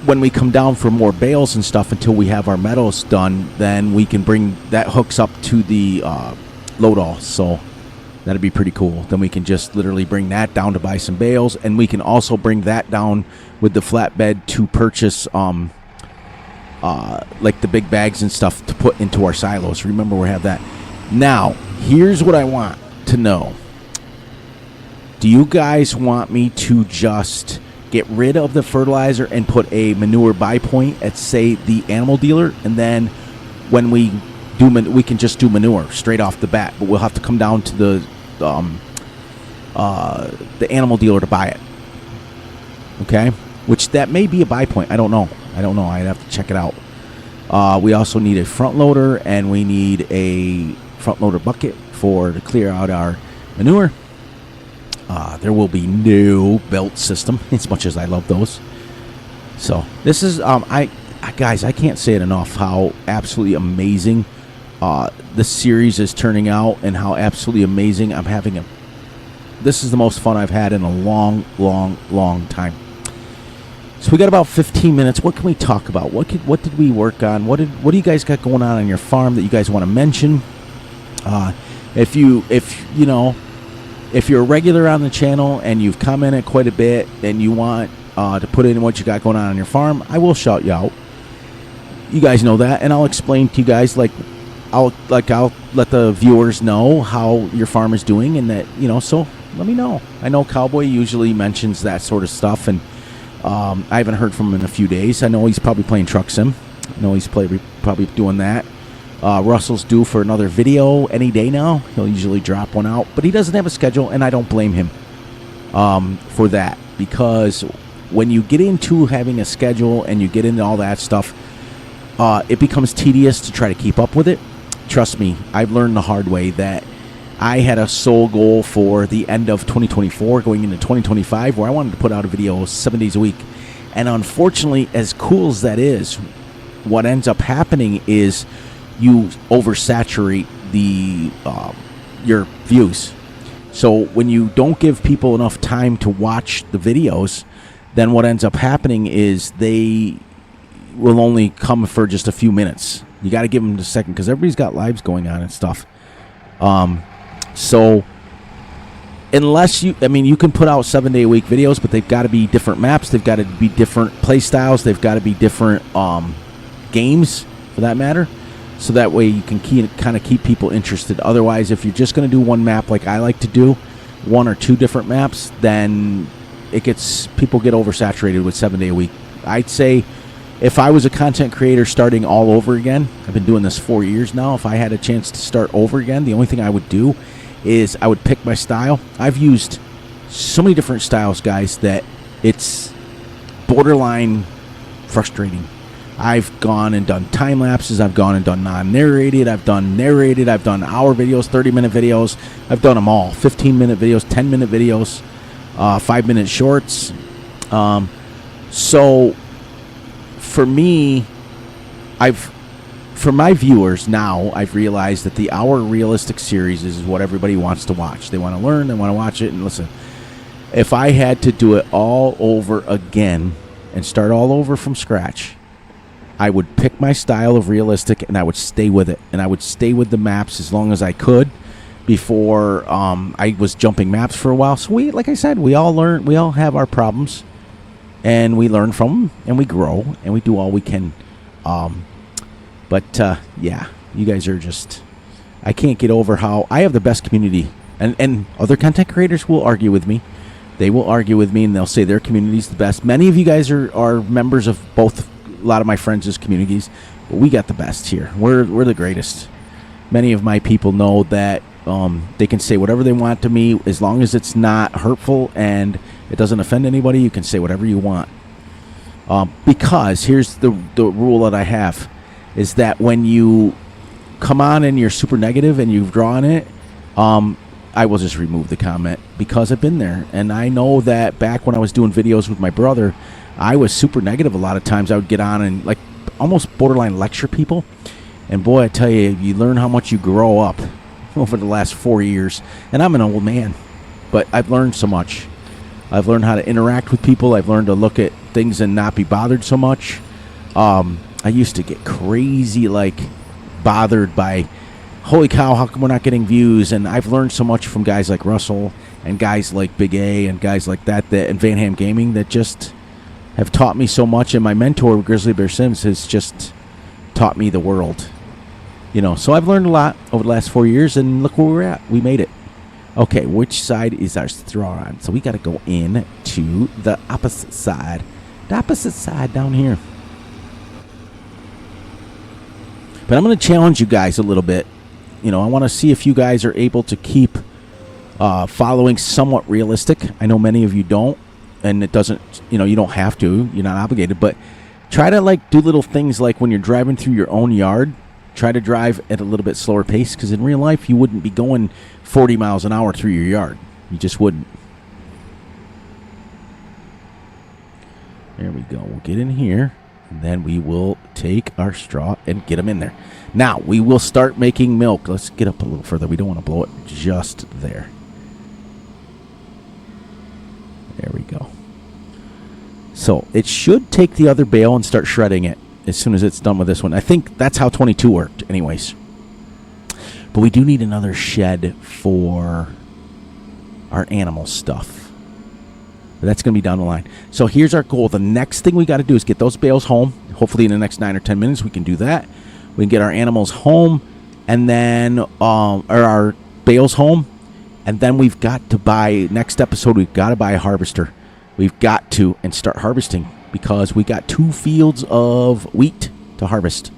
when we come down for more bales and stuff until we have our meadows done, then we can bring that hooks up to the load all. So That'd be pretty cool. Then we can just literally bring that down to buy some bales, and we can also bring that down with the flatbed to purchase like the big bags and stuff to put into our silos. Remember, we have that. Now, here's what I want to know. Do you guys want me to just get rid of the fertilizer and put a manure buy point at, say, the animal dealer, and then when we do, we can just do manure straight off the bat, but we'll have to come down to the animal dealer to buy it. Okay, which that may be a buy point. I don't know. I'd have to check it out. We also need a front loader, and we need a front loader bucket to clear out our manure. There will be no belt system, as much as I love those. So this is guys, I can't say it enough how absolutely amazing this series is turning out, and how absolutely amazing I'm having this is the most fun I've had in a long time. So we got about 15 minutes. What can we talk about? What did we work on? What do you guys got going on your farm that you guys want to mention? If you're a regular on the channel and you've commented quite a bit and you want to put in what you got going on your farm, I will shout you out. You guys know that, and I'll explain to you guys, I'll let the viewers know how your farm is doing, and that, so let me know. I know Cowboy usually mentions that sort of stuff, and I haven't heard from him in a few days. I know he's probably playing Truck Sim. I know he's probably doing that. Russell's due for another video any day now. He'll usually drop one out, but he doesn't have a schedule, and I don't blame him for that, because when you get into having a schedule and you get into all that stuff, it becomes tedious to try to keep up with it. Trust me, I've learned the hard way that I had a sole goal for the end of 2024 going into 2025 where I wanted to put out a video 7 days a week. And unfortunately, as cool as that is, what ends up happening is you oversaturate your views. So when you don't give people enough time to watch the videos, then what ends up happening is they will only come for just a few minutes. You got to give them a second, because everybody's got lives going on and stuff. So unless you can put out 7 day a week videos, but they've got to be different maps. They've got to be different play styles. They've got to be different games, for that matter. So that way you can kind of keep people interested. Otherwise, if you're just going to do one map like I like to do, one or two different maps, then people get oversaturated with 7 day a week. I'd say if I was a content creator starting all over again, I've been doing this 4 years now. If I had a chance to start over again, the only thing I would do is I would pick my style. I've used so many different styles, guys, that it's borderline frustrating. I've gone and done time lapses. I've gone and done non-narrated. I've done narrated. I've done hour videos, 30-minute videos. I've done them all. 15-minute videos, 10-minute videos, 5-minute shorts. So for me, for my viewers now, I've realized that the hour realistic series is what everybody wants to watch. They want to learn. They want to watch it and listen. If I had to do it all over again and start all over from scratch, I would pick my style of realistic and I would stay with it. And I would stay with the maps as long as I could before I was jumping maps for a while. So like I said, we all learn. We all have our problems, and we learn from them, and we grow, and we do all we can. But yeah, you guys are just, I can't get over how I have the best community. And other content creators will argue with me. They will argue with me, and they'll say their community's the best. Many of you guys are members of both. A lot of my friends' communities, but we got the best here. We're the greatest. Many of my people know that they can say whatever they want to me as long as it's not hurtful and it doesn't offend anybody. You can say whatever you want. Because here's the rule that I have is that when you come on and you're super negative and you've drawn it, I will just remove the comment because I've been there. And I know that back when I was doing videos with my brother, I was super negative a lot of times. I would get on and like almost borderline lecture people. And boy, I tell you, you learn how much you grow up over the last 4 years. And I'm an old man, but I've learned so much. I've learned how to interact with people. I've learned to look at things and not be bothered so much. I used to get crazy, like bothered by holy cow, how come we're not getting views? And I've learned so much from guys like Russell and guys like Big A and guys like that and Van Ham Gaming that just have taught me so much. And my mentor, Grizzly Bear Sims, has just taught me the world. You know, so I've learned a lot over the last 4 years, and look where we're at. We made it. Okay, which side is our straw on? So we got to go in to the opposite side. The opposite side down here. But I'm going to challenge you guys a little bit. You know, I want to see if you guys are able to keep following somewhat realistic. I know many of you don't, and it doesn't, you know, you don't have to. You're not obligated. But try to, like, do little things like when you're driving through your own yard, try to drive at a little bit slower pace, because in real life, you wouldn't be going 40 miles an hour through your yard. You just wouldn't. There we go. We'll get in here, and then we will take our straw and get them in there. Now, we will start making milk. Let's get up a little further. We don't want to blow it just there. There we go. So, it should take the other bale and start shredding it as soon as it's done with this one. I think that's how 22 worked anyways. But we do need another shed for our animal stuff. But that's going to be down the line. So here's our goal. The next thing we got to do is get those bales home. Hopefully in the next 9 or 10 minutes we can do that. We can get our animals home, and then or our bales home, and then we've got to buy, next episode, we've got to buy a harvester. We've got to, and start harvesting, because we got 2 fields of wheat to harvest.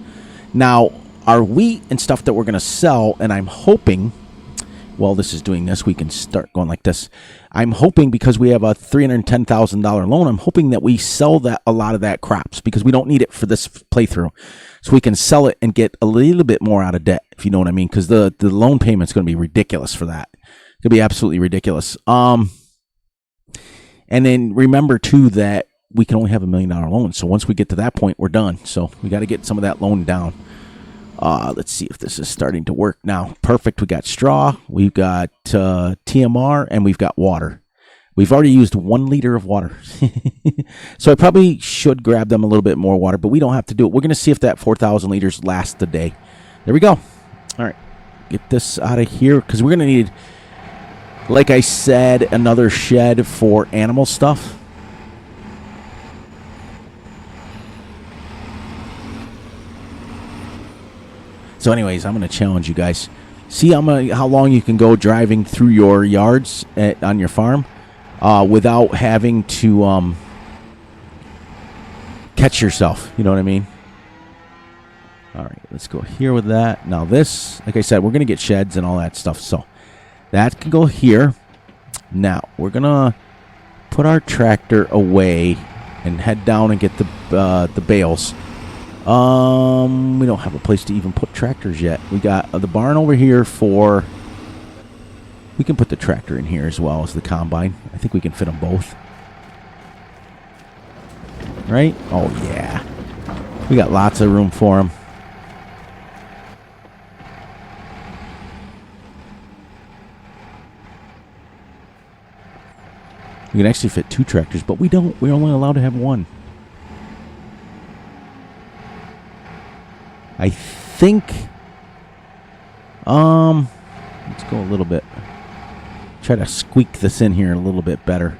Now, our wheat and stuff that we're going to sell, and I'm hoping, while this is doing this, we can start going like this. I'm hoping, because we have a $310,000 loan, I'm hoping that we sell that, a lot of that crops, because we don't need it for this playthrough. So we can sell it and get a little bit more out of debt, if you know what I mean, because the loan payment's going to be ridiculous for that. It's going to be absolutely ridiculous. And then remember, too, that we can only have $1 million loan. So once we get to that point, we're done. So we got to get some of that loan down. Let's see if this is starting to work now. Perfect. We got straw, we've got TMR, and we've got water. We've already used 1 liter of water. So I probably should grab them a little bit more water, but we don't have to do it. We're going to see if that 4,000 liters lasts the day. There we go. All right. Get this out of here, because we're going to need, like I said, another shed for animal stuff. So anyways, I'm going to challenge you guys. See how long you can go driving through your yards on your farm without having to catch yourself. You know what I mean? All right, let's go here with that. Now this, like I said, we're going to get sheds and all that stuff. So that can go here. Now we're going to put our tractor away and head down and get the bales. We don't have a place to even put tractors yet. We got the barn over here for... We can put the tractor in here as well as the combine. I think we can fit them both. Right? Oh, yeah. We got lots of room for them. We can actually fit 2 tractors, but we don't. We're only allowed to have 1. I think, let's go a little bit, try to squeak this in here a little bit better.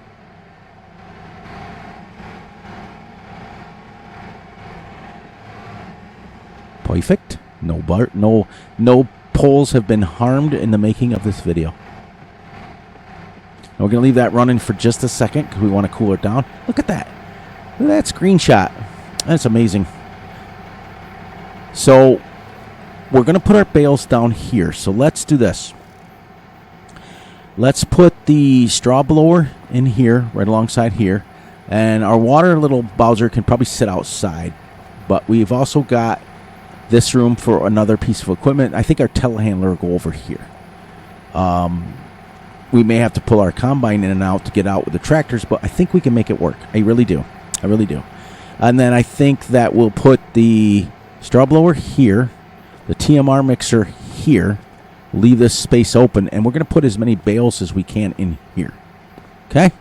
Perfect. No poles have been harmed in the making of this video. Now we're going to leave that running for just a second because we want to cool it down. Look at that. Look at that screenshot. That's amazing. So we're going to put our bales down here. So let's do this. Let's put the straw blower in here, right alongside here. And our water little Bowser can probably sit outside. But we've also got this room for another piece of equipment. I think our telehandler will go over here. We may have to pull our combine in and out to get out with the tractors, but I think we can make it work. I really do. I really do. And then I think that we'll put the straw blower here, the TMR mixer here, leave this space open, and we're going to put as many bales as we can in here. Okay?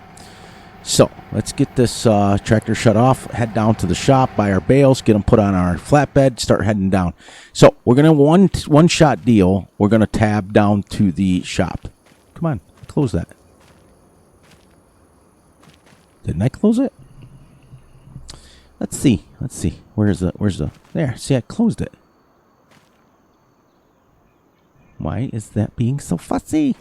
So, let's get this tractor shut off, head down to the shop, buy our bales, get them put on our flatbed, start heading down. So we're going to one-shot deal. We're going to tab down to the shop. Come on, close that. Didn't I close it? Let's see. Where's the, there, see, I closed it. Why is that being so fussy?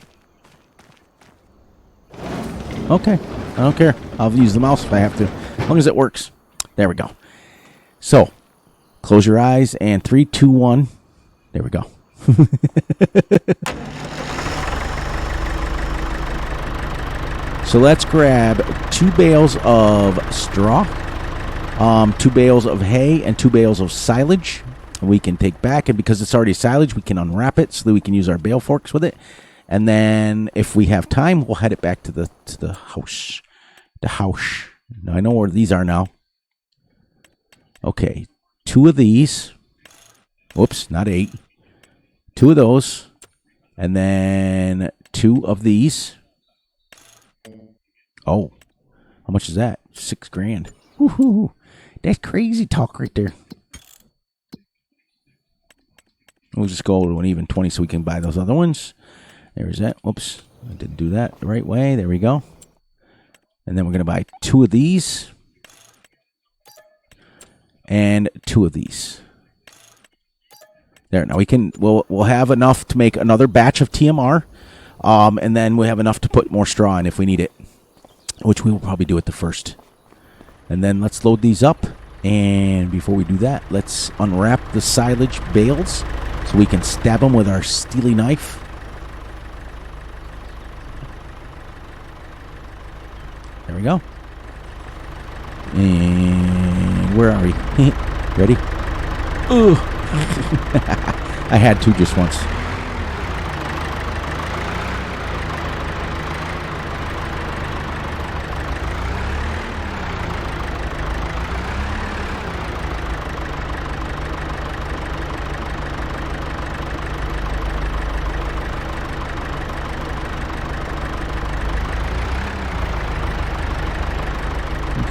Okay, I don't care. I'll use the mouse if I have to, as long as it works. There we go. So, close your eyes, and 3, 2, 1. There we go. So let's grab 2 bales of straw, 2 bales of hay, and 2 bales of silage. We can take back, and because it's already silage, we can unwrap it so that we can use our bale forks with it. And then, if we have time, we'll head it back to the house. The house. Now, I know where these are now. Okay, 2 of these. Whoops, not 8. 2 of those, and then 2 of these. Oh, how much is that? $6,000. Woohoo! That's crazy talk right there. We'll just go to an even 20 so we can buy those other ones. There's that. Whoops. I didn't do that the right way. There we go. And then we're going to buy 2 of these. And 2 of these. There. Now we'll have enough to make another batch of TMR. And then we'll have enough to put more straw in if we need it. Which we will probably do at the first. And then let's load these up. And before we do that, let's unwrap the silage bales so we can stab them with our steely knife. There we go. And where are we? Ready? Ooh. I had to just once.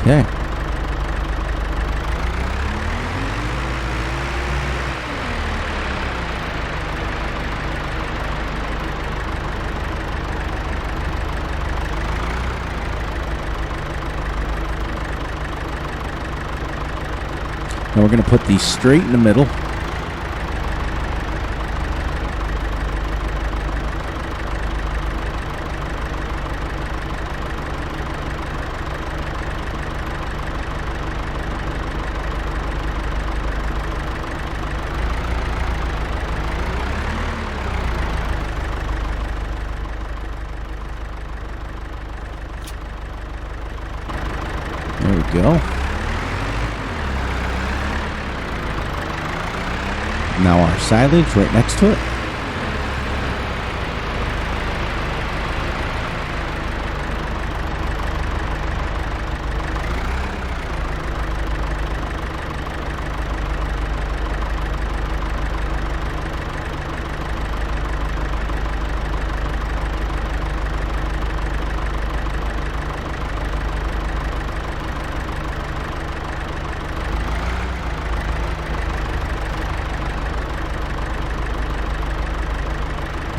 Okay. Now we're going to put these straight in the middle. There we go. Now our silage right next to it.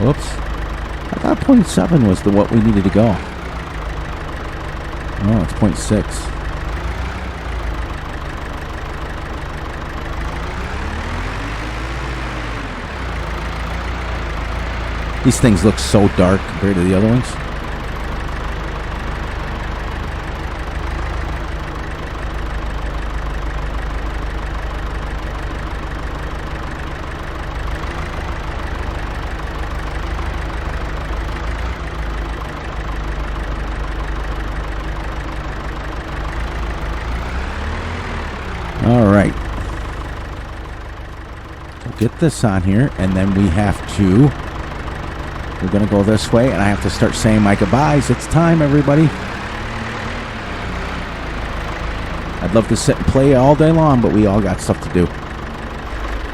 Whoops. I thought 0.7 was what we needed to go. Oh, it's 0.6. These things look so dark compared to the other ones. All right. We'll get this on here, and then we have to... We're going to go this way, and I have to start saying my goodbyes. It's time, everybody. I'd love to sit and play all day long, but we all got stuff to do.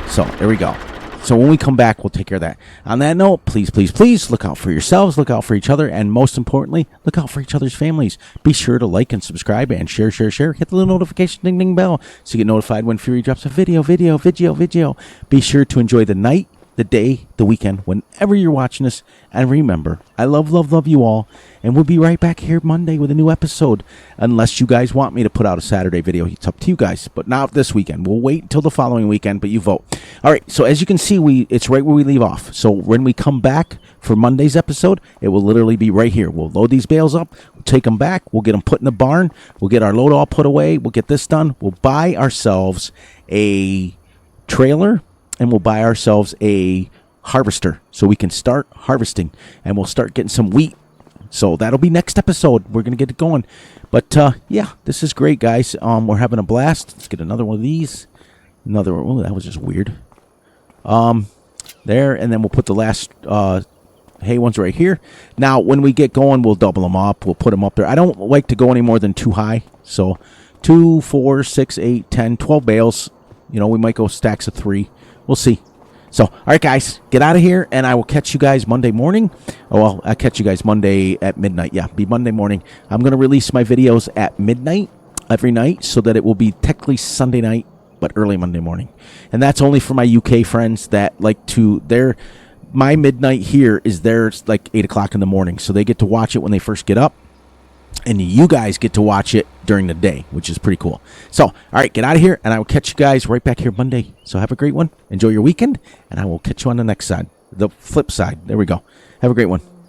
So, there we go. So when we come back, we'll take care of that. On that note, please, please, please look out for yourselves, look out for each other, and most importantly, look out for each other's families. Be sure to like and subscribe and share. Hit the little notification ding ding bell so you get notified when Fury drops a video. Be sure to enjoy the night, the day, the weekend, whenever you're watching this. And remember, I love you all. And we'll be right back here Monday with a new episode. Unless you guys want me to put out a Saturday video. It's up to you guys. But not this weekend. We'll wait until the following weekend, but you vote. All right, so as you can see, it's right where we leave off. So when we come back for Monday's episode, it will literally be right here. We'll load these bales up. We'll take them back. We'll get them put in the barn. We'll get our load all put away. We'll get this done. We'll buy ourselves a trailer. And we'll buy ourselves a harvester so we can start harvesting. And we'll start getting some wheat. So that'll be next episode. We're going to get it going. But, yeah, this is great, guys. We're having a blast. Let's get another one of these. Another one. Oh, that was just weird. There. And then we'll put the last hay ones right here. Now, when we get going, we'll double them up. We'll put them up there. I don't like to go any more than 2 high. So 2, 4, 6, 8, 10, 12 bales. You know, we might go stacks of 3. We'll see. So, all right, guys, get out of here, and I will catch you guys Monday morning. Oh, well, I'll catch you guys Monday at midnight. Yeah, be Monday morning. I'm going to release my videos at midnight every night so that it will be technically Sunday night, but early Monday morning. And that's only for my UK friends that like to, my midnight here is theirs like 8 o'clock in the morning. So they get to watch it when they first get up. And you guys get to watch it during the day, which is pretty cool. So, all right, get out of here, and I will catch you guys right back here Monday. So have a great one. Enjoy your weekend, and I will catch you on the next side, the flip side. There we go. Have a great one.